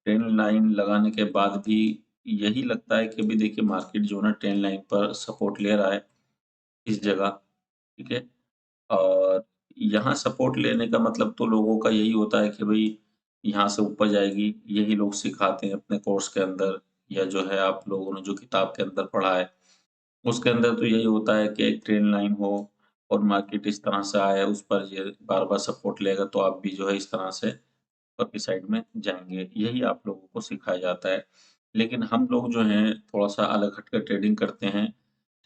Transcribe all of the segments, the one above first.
Train line लगाने के बाद भी यही लगता है कि अभी देखिए मार्केट जो है ना ट्रेन लाइन पर सपोर्ट ले रहा है इस जगह, ठीक है? और यहाँ सपोर्ट लेने का मतलब तो लोगों का यही होता है कि भई यहाँ से ऊपर जाएगी, यही लोग सिखाते हैं अपने कोर्स के अंदर या जो है आप लोगों ने जो किताब के अंदर पढ़ा है, उसके अंदर तो यही होता है कि एक ट्रेन लाइन हो और मार्केट इस तरह से आए, उस पर ये बार-बार सपोर्ट लेगा तो आप भी जो है इस तरह से ऊपर की साइड में जाएँगे, यही आप लोगों को सिखाया जाता है। लेकिन हम लोग जो हैं थोड़ा-सा अलग हट कर ट्रेडिंग करते हैं,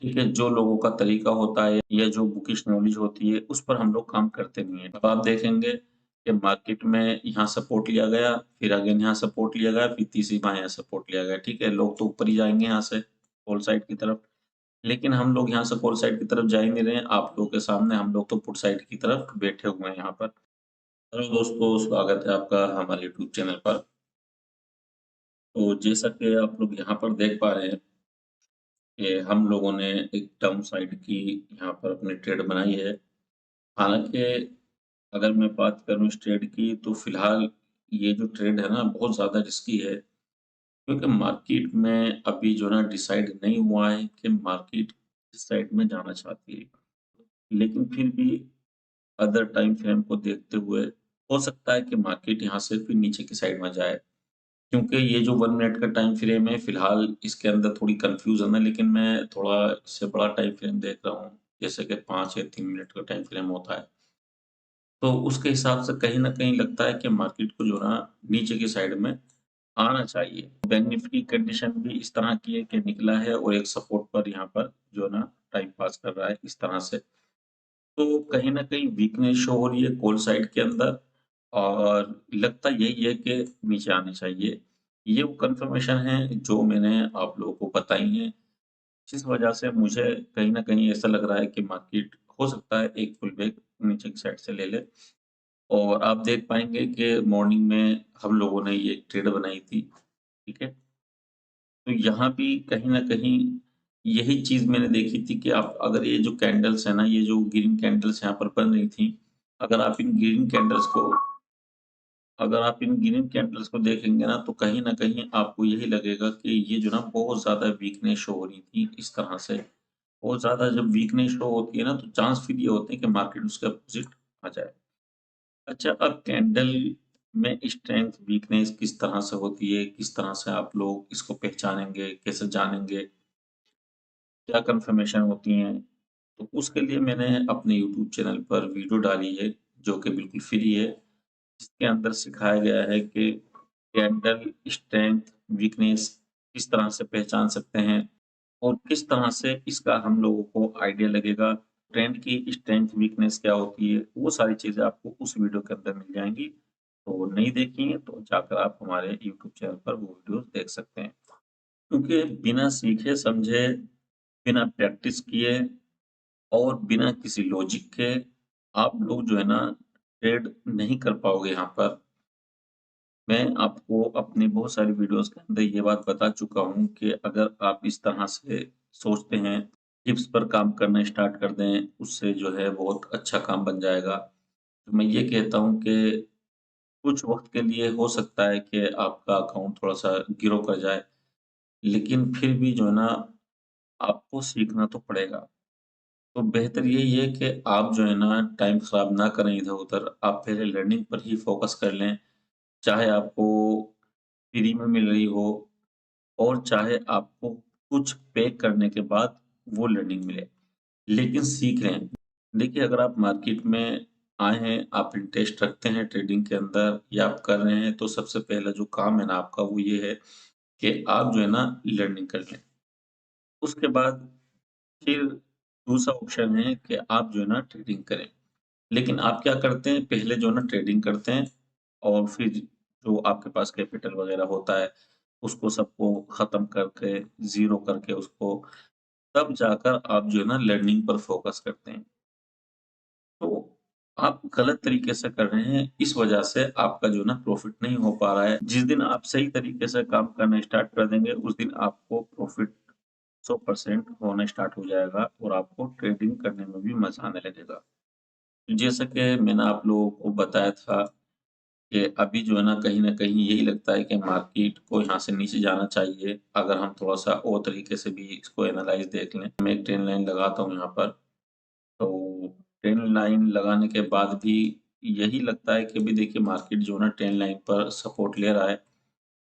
ठीक है? जो लोगों का तरीका होता है या जो बुकिश नॉलेज होती है, उस पर हम लोग काम करते नहीं हैं। अब आप देखेंगे कि मार्केट में यहाँ सपोर्ट लिया गया, फिर अगेन यहाँ सपोर्ट लिया गया, फिर तीसरी बार यहाँ सपोर्ट लिया गया, ठीक है? लोग तो ऊपर ही जाएँगे यहाँ से, कॉल साइड की तरफ। लेकिन हम लोग यहाँ से कॉल साइड की तरफ जा ही नहीं रहे हैं, आप लोगों के सामने हम लोग तो पुट साइड की तरफ बैठे हुए हैं यहाँ पर। हेलो दोस्तों, स्वागत है आपका हमारे यूट्यूब चैनल पर। तो जैसा कि आप लोग यहाँ पर देख पा रहे हैं कि हम लोगों ने एक डाउन साइड की यहाँ पर अपनी ट्रेड बनाई है। हालाँकि अगर मैं बात करूँ इस ट्रेड की तो फ़िलहाल ये जो ट्रेड है ना बहुत ज़्यादा रिस्की है, क्योंकि मार्केट में अभी जो है ना डिसाइड नहीं हुआ है कि मार्केट किस साइड में जाना चाहती है। लेकिन फिर भी अदर टाइम फ्रेम को देखते हुए हो सकता है कि मार्केट यहाँ से फिर नीचे की साइड में जाए। क्योंकि ये जो 1 मिनट का टाइम फ्रेम है, फिलहाल इसके अंदर थोड़ी कन्फ्यूज़न है, लेकिन मैं थोड़ा इससे बड़ा टाइम फ्रेम देख रहा हूँ, जैसे कि 5 या 3 मिनट का टाइम फ्रेम होता है। तो उसके हिसाब से कहीं न कहीं लगता है कि मार्केट को जो है ना नीचे की साइड में आना चाहिए। बैंक निफ्टी की कंडीशन भी इस तरह की है कि निकला है और एक सपोर्ट पर यहाँ पर जो है ना टाइम पास कर रहा है इस तरह से। तो कहीं न कहीं वीकनेस शो हो रही है कॉल साइड के अंदर और लगता यही है कि नीचे आने चाहिए। ये वो कन्फर्मेशन है जो मैंने आप लोगों को बताई हैं, जिस वजह से मुझे कहीं न कहीं ऐसा लग रहा है कि मार्केट हो सकता है एक पुल बैक नीचे की साइड से ले ले और आप देख पाएँगे कि मॉर्निंग में हम लोगों ने ये ट्रेड बनाई थी, ठीक है? तो यहाँ भी कहीं न कहीं यही चीज़ मैंने देखी थी कि आप अगर ये जो कैंडल्स है ना, ये जो ग्रीन कैंडल्स यहाँ पर बन रही थी, अगर आप इन ग्रीन कैंडल्स को अगर आप इन ग्रीन कैंडल्स को देखेंगे ना, तो कहीं न कहीं आपको यही लगेगा कि ये जो ना बहुत ज़्यादा वीकनेस शो हो रही थी इस तरह से। बहुत ज़्यादा जब वीकनेस शो होती है ना, तो चांस फिर ये होते हैं कि मार्केट उसके अपोज़िट आ जाए। अच्छा, अब कैंडल में स्ट्रेंथ, वीकनेस किस तरह से होती है? किस तरह से आप लोग इसको पहचानेंगे? कैसे जानेंगे? क्या कन्फर्मेशन होती हैं? तो उसके लिए मैंने अपने यूट्यूब चैनल पर वीडियो डाली है, जो कि बिल्कुल फ्री है। इसके अंदर सिखाया गया है कि कैंडल स्ट्रेंथ, वीकनेस किस तरह से पहचान सकते हैं और किस तरह से इसका हम लोगों को आइडिया लगेगा। ट्रेंड की स्ट्रेंथ, वीकनेस क्या होती है, वो सारी चीज़ें आपको उस वीडियो के अंदर मिल जाएँगी। तो नहीं देखी हैं, तो जाकर आप हमारे यूट्यूब चैनल पर वो वीडियोज़ देख सकते हैं। क्योंकि बिना सीखे समझे, बिना प्रैक्टिस किए और बिना किसी लॉजिक के आप लोग जो है ना ट्रेड नहीं कर पाओगे यहाँ पर। मैं आपको अपनी बहुत सारी वीडियोज़ के अंदर ये बात बता चुका हूँ कि अगर आप इस तरह से सोचते हैं, टिप्स पर काम करना स्टार्ट कर दें, उससे जो है बहुत अच्छा काम बन जाएगा। तो मैं ये कहता हूँ कि कुछ वक़्त के लिए हो सकता है कि आपका अकाउंट थोड़ा-सा गिरो कर जाए, लेकिन फिर भी जो है ना आपको सीखना तो पड़ेगा। तो बेहतर यही है कि आप जो है ना टाइम खराब ना करें इधर-उधर, आप पहले लर्निंग पर ही फ़ोकस कर लें। चाहे आपको फ्री में मिल रही हो और चाहे आपको कुछ पे करने के बाद वो लर्निंग मिले, लेकिन सीख लें। देखिए अगर आप मार्केट में आए हैं, आप इंटरेस्ट रखते हैं ट्रेडिंग के अंदर या आप कर रहे हैं, तो सबसे पहला जो काम है ना आपका वो ये है कि आप जो है ना लर्निंग कर लें। उसके बाद फिर दूसरा ऑप्शन है कि आप जो है ना ट्रेडिंग करें। लेकिन आप क्या करते हैं, पहले जो है ना ट्रेडिंग करते हैं और फिर जो आपके पास कैपिटल वगैरह होता है, उसको सबको ख़त्म करके, ज़ीरो करके उसको तब जाकर आप जो है ना लर्निंग पर फ़ोकस करते हैं। तो आप गलत तरीके से कर रहे हैं, इस वजह से आपका जो है ना प्रॉफ़िट नहीं हो पा रहा है। जिस दिन आप सही तरीके से काम करना स्टार्ट कर देंगे, उस दिन आपको प्रॉफ़िट 100% होना स्टार्ट हो जाएगा और आपको ट्रेडिंग करने में भी मज़ा आने लगेगा। जैसा कि मैंने आप लोगों को बताया था कि अभी जो है ना कहीं न कहीं यही लगता है कि मार्केट को यहाँ से नीचे जाना चाहिए, अगर हम थोड़ा-सा और तरीके से भी इसको एनालाइज़ देख लें। मैं एक ट्रेंड लाइन लगाता हूँ यहाँ पर, तो ट्रेंड लाइन लगाने के बाद भी यही लगता है कि अभी देखिए मार्केट जो है ना ट्रेंड लाइन पर सपोर्ट ले रहा है,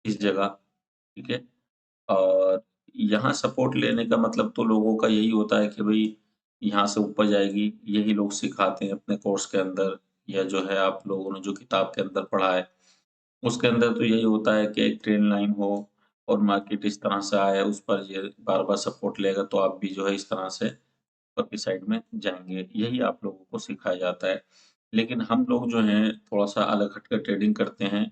इस जगह, ठीक है? और यहाँ सपोर्ट लेने का मतलब तो लोगों का यही होता है कि भई यहाँ से ऊपर जाएगी, यही लोग सिखाते हैं अपने कोर्स के अंदर या जो है आप लोगों ने जो किताब के अंदर पढ़ा है, उसके अंदर तो यही होता है कि एक ट्रेंड लाइन हो और मार्केट इस तरह से आए, उस पर ये बार-बार सपोर्ट लेगा तो आप भी जो है इस तरह से ऊपर की साइड में जाएँगे। यही आप लोगों को सिखाया जाता है। लेकिन हम लोग जो हैं थोड़ा-सा अलग हटकर ट्रेडिंग करते हैं।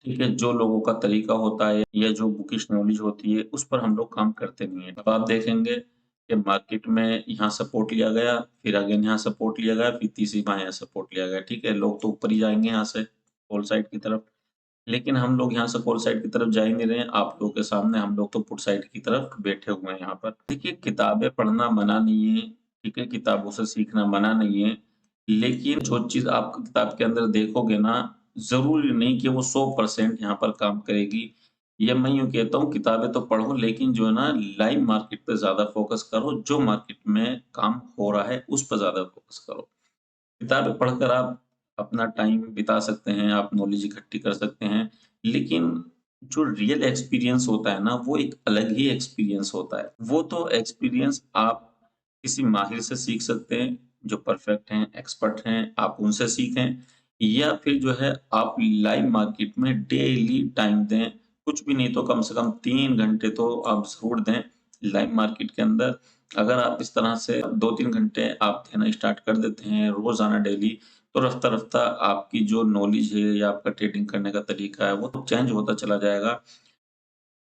ठीक है, जो लोगों का तरीका होता है या जो बुकिश नॉलेज होती है, उस पर हम लोग काम करते नहीं हैं। अब आप देखेंगे कि मार्केट में यहाँ सपोर्ट लिया गया, फिर अगेन यहाँ सपोर्ट लिया गया, फिर तीसरी बार यहाँ सपोर्ट लिया गया, ठीक है? लोग तो ऊपर ही जाएँगे यहाँ से, कॉल साइड की तरफ। लेकिन हम लोग यहाँ से कॉल साइड की तरफ जा ही नहीं रहे हैं, आप लोगों के सामने हम लोग तो पुट साइड की तरफ बैठे हुए हैं यहाँ पर। देखिए, किताबें पढ़ना मना नहीं है, ठीक है? किताबों से सीखना मना नहीं है, लेकिन जो चीज़ आप किताब के अंदर देखोगे ना, ज़रूरी नहीं कि वो 100% यहाँ पर काम करेगी। या मैं यूँ कहता हूँ किताबें तो पढ़ो लेकिन जो है ना लाइव मार्केट पे ज़्यादा फ़ोकस करो, जो मार्केट में काम हो रहा है उस पर ज़्यादा फ़ोकस करो। किताबें पढ़कर आप अपना टाइम बिता सकते हैं, आप नॉलेज इकट्ठी कर सकते हैं, लेकिन जो रियल एक्सपीरियंस होता है ना, वो एक अलग ही एक्सपीरियंस होता है। वो तो एक्सपीरियंस आप किसी माहिर से सीख सकते हैं, जो परफेक्ट हैं, एक्सपर्ट हैं, आप उनसे सीखें या फिर जो है आप लाइव मार्केट में डेली टाइम दें। कुछ भी नहीं तो कम से कम 3 घंटे तो आप ज़रूर दें लाइव मार्केट के अंदर। अगर आप इस तरह से 2-3 घंटे आप देना स्टार्ट कर देते हैं रोज़ाना डेली, तो रफ़्ता-रफ़्ता आपकी जो नॉलेज है या आपका ट्रेडिंग करने का तरीका है, वो तो चेंज होता चला जाएगा।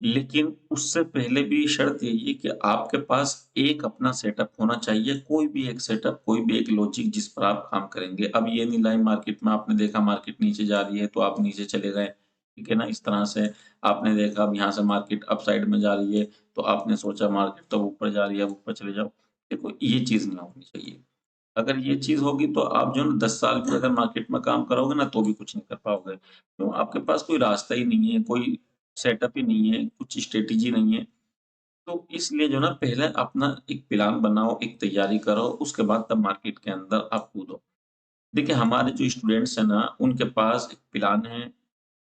लेकिन उससे पहले भी शर्त यही है कि आपके पास एक अपना सेटअप होना चाहिए, कोई भी एक सेटअप, कोई भी एक लॉजिक जिस पर आप काम करेंगे। अब ये नहीं लाइव मार्केट में आपने देखा मार्केट नीचे जा रही है, तो आप नीचे चले गए, ठीक है ना? इस तरह से आपने देखा अब यहाँ से मार्केट अप साइड में जा रही है, तो आपने सोचा मार्केट तो ऊपर जा रही है, अब ऊपर चले जाओ। देखो, ये चीज़ नहीं होनी चाहिए। अगर ये चीज़ होगी तो आप जो है ना 10 साल भी अगर मार्केट में काम करोगे ना तो भी कुछ नहीं कर पाओगे। क्यों? आपके पास कोई रास्ता ही नहीं है, कोई सेटअप ही नहीं है, कुछ स्ट्रैटेजी नहीं है। तो इसलिए जो है ना पहले अपना एक प्लान बनाओ, एक तैयारी करो, उसके बाद तब मार्केट के अंदर आप कूदो। देखिए हमारे जो स्टूडेंट्स हैं ना, उनके पास एक प्लान है,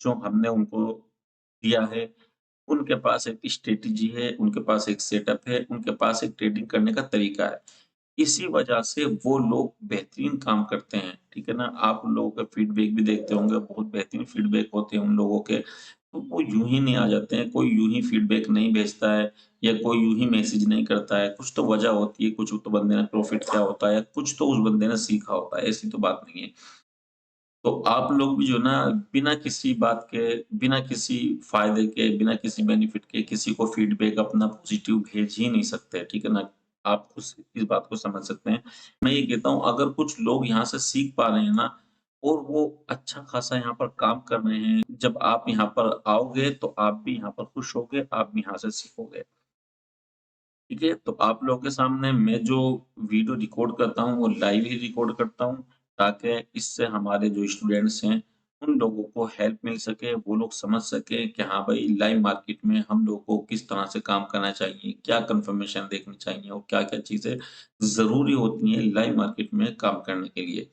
जो हमने उनको दिया है। उनके पास एक स्ट्रैटेजी है, उनके पास एक सेटअप है, उनके पास एक ट्रेडिंग करने का तरीका है। इसी वजह से वो लोग बेहतरीन काम करते हैं, ठीक है ना? आप उन लोगों का फीडबैक भी देखते होंगे, बहुत बेहतरीन फीडबैक होते हैं उन लोगों के। तो वो यूँ ही नहीं आ जाते हैं, कोई यूँ ही फीडबैक नहीं भेजता है या कोई यूँ ही मैसेज नहीं करता है। कुछ तो वजह होती है, कुछ तो बंदे ने प्रॉफ़िट किया होता है, कुछ तो उस बंदे ने सीखा होता है, ऐसी तो बात नहीं है। तो आप लोग भी जो है ना बिना किसी बात के, बिना किसी फ़ायदे के, बिना किसी बेनिफिट के किसी को फ़ीडबैक अपना पॉज़िटिव भेज ही नहीं सकते, ठीक है ना? आप खुद इस बात को समझ सकते हैं। मैं ये कहता हूँ अगर कुछ लोग यहाँ से सीख पा रहे हैं ना और वो अच्छा खासा यहाँ पर काम कर रहे हैं, जब आप यहाँ पर आओगे तो आप भी यहाँ पर खुश होगे, आप भी यहाँ से सीखोगे। ठीक है? तो आप लोगों के सामने मैं जो वीडियो रिकॉर्ड करता हूँ, वो लाइव ही रिकॉर्ड करता हूँ, ताकि इससे हमारे जो स्टूडेंट्स हैं, उन लोगों को हेल्प मिल सके, वो लोग समझ सकें कि हाँ भाई, लाइव मार्केट में हम लोगों को किस तरह से काम करना चाहिए, क्या कन्फर्मेशन देखनी चाहिए और क्या-क्या चीज़ें ज़रूरी होती हैं लाइव मार्केट में काम करने के लिए।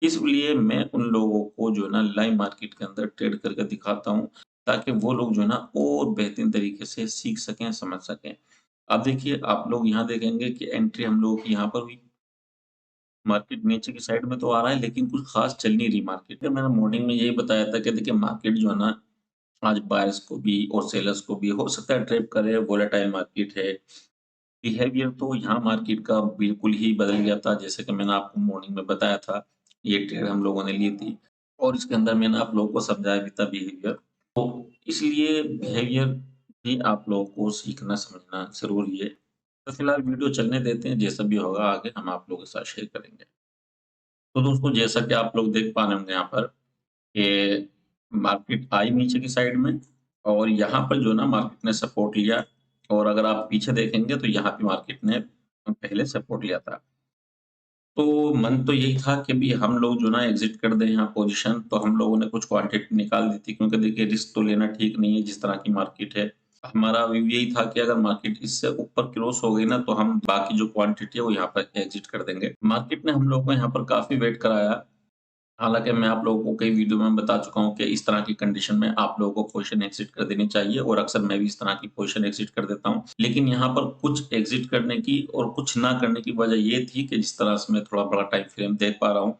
इसलिए मैं उन लोगों को जो है ना लाइव मार्केट के अंदर ट्रेड करके दिखाता हूँ, ताकि वो लोग जो है ना और बेहतरीन तरीके से सीख सकें, समझ सकें। अब देखिए, आप लोग यहाँ देखेंगे कि एंट्री हम लोगों की यहाँ पर हुई। मार्केट नीचे की साइड में तो आ रहा है, लेकिन कुछ ख़ास चल नहीं रही मार्केट। मैंने मॉर्निंग में यही बताया था कि देखिए मार्केट जो है ना, आज बायर्स को भी और सेलर्स को भी हो सकता है ट्रैप करे, वोलेटाइल मार्केट है। बिहेवियर तो यहाँ मार्केट का बिल्कुल ही बदल गया था, जैसे कि मैंने आपको मॉर्निंग में बताया था। ये ट्रेड हम लोगों ने ली थी और इसके अंदर मैंने आप लोगों को समझाया भी था बिहेवियर। तो इसलिए बिहेवियर भी आप लोगों को सीखना समझना ज़रूरी है। तो फिलहाल वीडियो चलने देते हैं, जैसा भी होगा आगे हम आप लोगों के साथ शेयर करेंगे। तो दोस्तों जैसा कि आप लोग देख पा रहे होंगे यहाँ पर कि मार्केट आई नीचे की साइड में और यहाँ पर जो है ना मार्केट ने सपोर्ट लिया और अगर आप पीछे देखेंगे तो यहाँ पे मार्केट ने पहले सपोर्ट लिया था। तो मन तो यही था कि भई हम लोग जो ना एग्ज़िट कर दें यहाँ पोज़ीशन, तो हम लोगों ने कुछ क्वांटिटी निकाल दी थी क्योंकि देखिए रिस्क तो लेना ठीक नहीं है जिस तरह की मार्केट है। हमारा व्यू यही था कि अगर मार्केट इससे ऊपर क्रॉस हो गई ना तो हम बाकी जो क्वांटिटी है वो यहाँ पर एग्ज़िट कर देंगे। मार्केट ने हम लोगों को यहाँ पर काफ़ी वेट कराया। हालाँकि मैं आप लोगों को कई वीडियो में बता चुका हूँ कि इस तरह की कंडीशन में आप लोगों को पोज़ीशन एग्ज़िट कर देनी चाहिए और अक्सर मैं भी इस तरह की पोज़ीशन एग्ज़िट कर देता हूँ। लेकिन यहाँ पर कुछ एग्ज़िट करने की और कुछ ना करने की वजह ये थी कि जिस तरह से मैं थोड़ा बड़ा टाइम फ्रेम देख पा रहा हूँ,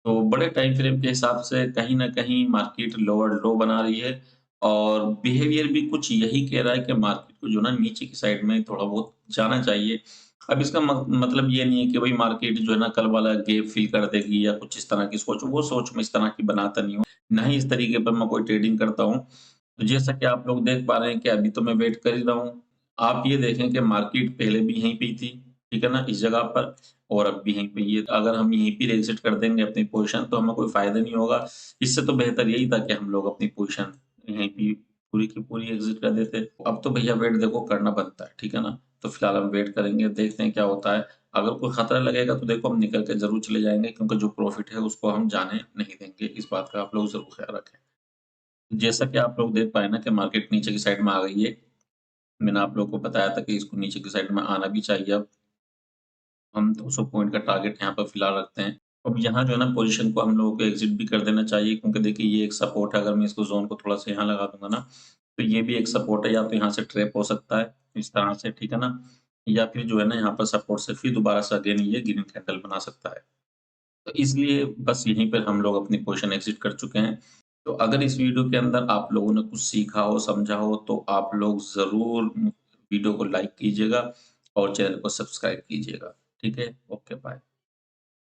तो बड़े टाइम फ्रेम के हिसाब से कहीं न कहीं मार्केट लोअर लो बना रही है और बिहेवियर भी कुछ यही कह रहा है कि मार्केट को जो ना नीचे की साइड में थोड़ा बहुत जाना चाहिए। अब इसका मतलब ये नहीं है कि भई मार्केट जो है ना कल वाला गैप फ़िल कर देगी या कुछ इस तरह की सोच, वो सोच मैं इस तरह की बनाता नहीं हूँ। ना ही इस तरीके पर मैं कोई ट्रेडिंग करता हूँ। तो जैसा कि आप लोग देख पा रहे हैं कि अभी तो मैं वेट कर ही रहा हूँ। आप ये देखें कि मार्केट पहले भी यहीं पे ही थी, ठीक है ना? इस जगह पर और अब भी यहीं पे ही है। अगर हम यहीं पे एग्ज़िट कर देंगे अपनी पोज़ीशन तो हमें कोई फ़ायदा नहीं होगा। इससे तो बेहतर यही था कि हम लोग अपनी पोज़ीशन यहीं पे पूरी की पूरी एग्ज़िट कर देते। अब तो भैया वेट देखो करना बनता है, ठीक है ना? तो फिलहाल हम वेट करेंगे, देखते हैं क्या होता है। अगर कोई खतरा लगेगा तो देखो हम निकल के ज़रूर चले जाएँगे क्योंकि जो प्रॉफ़िट है उसको हम जाने नहीं देंगे। इस बात का आप लोग ज़रूर ख़्याल रखें। जैसा कि आप लोग देख पाए ना कि मार्केट नीचे की साइड में आ गई है। मैंने आप लोगों को बताया था कि इसको नीचे की साइड में आना भी चाहिए अब। हम 200 पॉइंट का टारगेट यहाँ पर फिलहाल रखते हैं। अब यहाँ जो है ना पोज़ीशन को हम लोगों को एग्ज़िट भी कर देना चाहिए क्योंकि देखिए ये एक सपोर्ट है, अगर मैं इसको ज़ोन को थोड़ा-सा यहाँ लगा दूँगा ना, तो ये भी एक सपोर्ट है, या तो यहाँ से ट्रैप हो सकता है, इस तरह से, ठीक है ना? या फिर जो है ना यहाँ पर सपोर्ट से फिर दोबारा से अगेन ये ग्रीन कैंडल बना सकता है। तो इसलिए बस यहीं पर हम लोग अपनी पोज़ीशन एग्ज़िट कर चुके हैं। तो अगर इस वीडियो के अंदर आप लोगों ने कुछ सीखा हो, समझा हो, तो आप लोग ज़रूर वीडियो को लाइक कीजिएगा और चैनल को सब्सक्राइब कीजिएगा। ठीक है? Okay, bye.